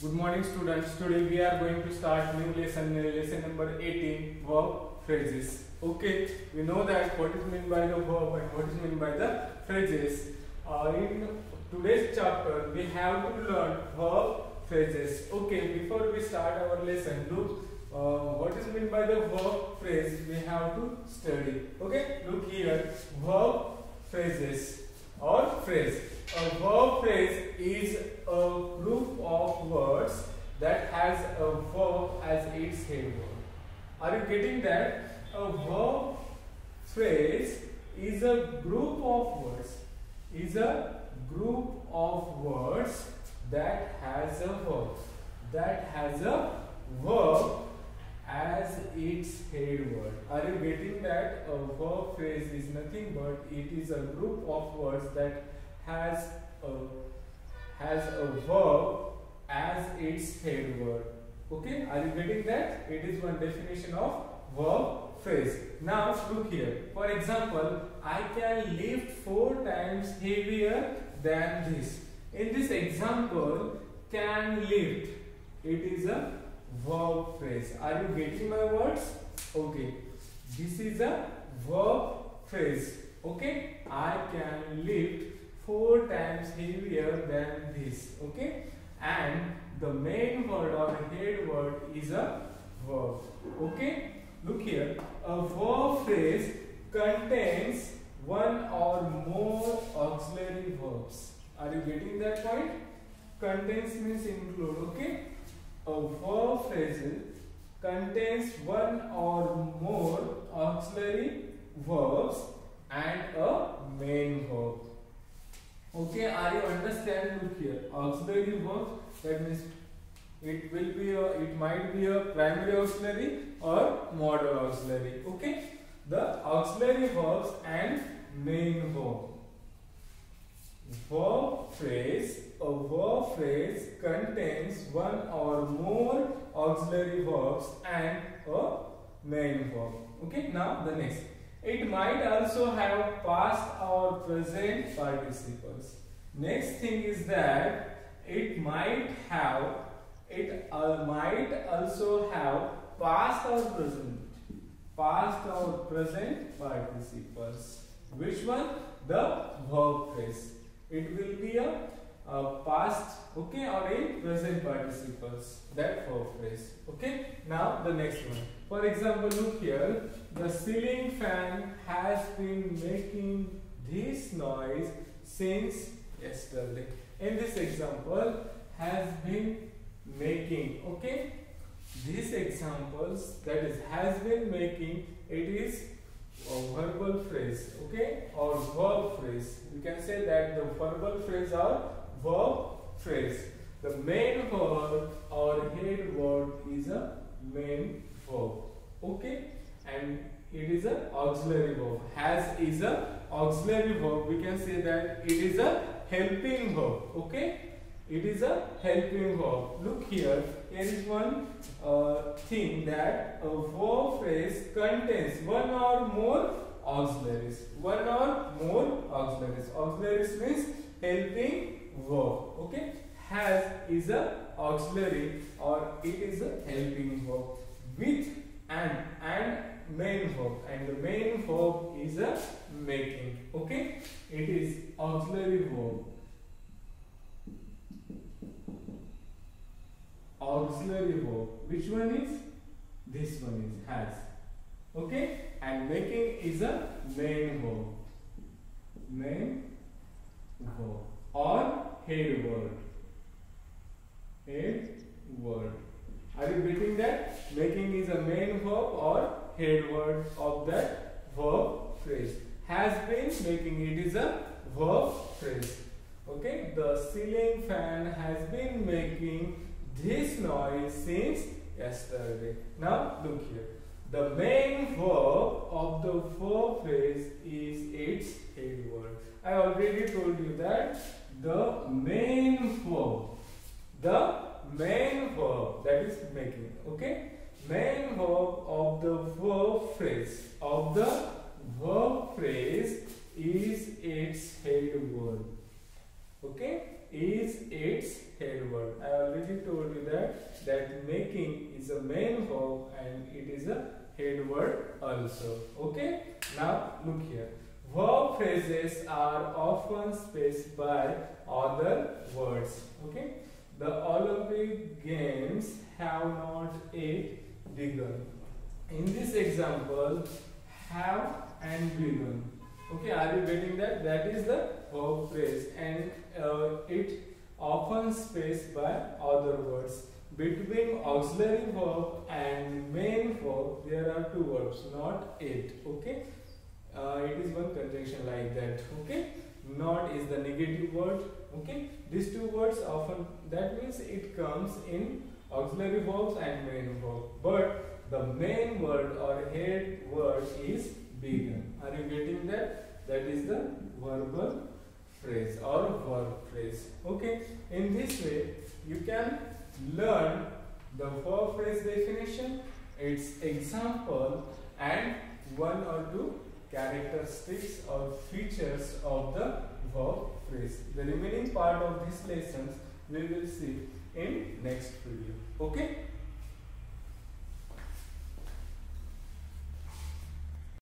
Good morning students. Today we are going to start new lesson number 18, verb phrases. Okay, we know that what is meant by the verb and what is meant by the phrases. In today's chapter we have to learn verb phrases. Okay, before we start our lesson, look what is meant by the verb phrase we have to study. Okay, look here, verb phrases or phrase. A verb phrase is a group of words that has a verb as its head word. Are you getting that? A verb phrase is a group of words. Is a group of words that has a verb. That has a verb as its head word. Are you getting that? A verb phrase is nothing but it is a group of words that has a verb as its head word. Okay, are you getting that? It is one definition of verb phrase. Now look here. For example, I can lift 4 times heavier than this. In this example, can lift, it is a verb phrase. Are you getting my words? Okay, this is a verb phrase. Okay, I can lift 4 times heavier than this. Okay, and the main word or head word is a verb. Okay, look here. A verb phrase contains one or more auxiliary verbs. Are you getting that point? Contains means include. Okay, a verb phrase contains one or more auxiliary verbs and a main verb. Okay, are you understand? Look here, auxiliary verb, that means it might be a primary auxiliary or modal auxiliary. Okay, the auxiliary verbs and main verb. Verb phrase. A verb phrase contains one or more auxiliary verbs and a main verb. Okay, now the next. It might also have past or present participles. Next thing is that it might also have past or present participles. Which one? The verb phrase. It will be a past, okay, or a present participles. That verb phrase. Okay. Now the next one. For example, look here. The ceiling fan has been making this noise since yesterday. In this example, has been making. Okay. These examples, that is has been making, it is a verbal phrase. Okay, or verb phrase. You can say that the verbal phrase or verb phrase. The main word or head word is a main verb. Okay, and it is a auxiliary verb. Has is a auxiliary verb. We can say that it is a helping verb. Okay, it is a helping verb. Look here. Here is one thing that a verb phrase contains one or more auxiliaries. One or more auxiliaries. Auxiliaries means helping verb. Okay, has is a auxiliary or it is a helping verb with and main verb, and the main verb is a making. Okay, it is auxiliary verb. Auxiliary verb. Which one is? This one is has. Okay, and making is a main verb. Main verb or head word. Head word. Are you getting that? Making is a main verb or head word of that verb phrase. Has been making, it is a verb phrase. Okay, the ceiling fan has been making this noise since yesterday. Now look here. The main verb of the verb phrase is its head word. I already told you that the main verb, that is making. Okay, main verb of the verb phrase is its head word. Okay, is its head word. I already told you that making is a main verb and it is a head word also. Okay. Now look here. Verb phrases are often spaced by other words. Okay. The Olympic Games have not yet begun. In this example, have and begun. Okay, are you getting that? That is the verb phrase, and it often spaced by other words. Between auxiliary verb and main verb, there are two verbs, not it. Okay, it is one conjunction like that. Okay, not is the negative word. Okay, these two words often, that means it comes in auxiliary verbs and main verb, but the main word or head word is begun. Are you getting that? That is the verbal phrase or verb phrase. Okay, in this way you can learn the verb phrase definition, its example, and one or two characteristics or features of the verb phrase. The remaining part of these lessons we will see in next video. Okay.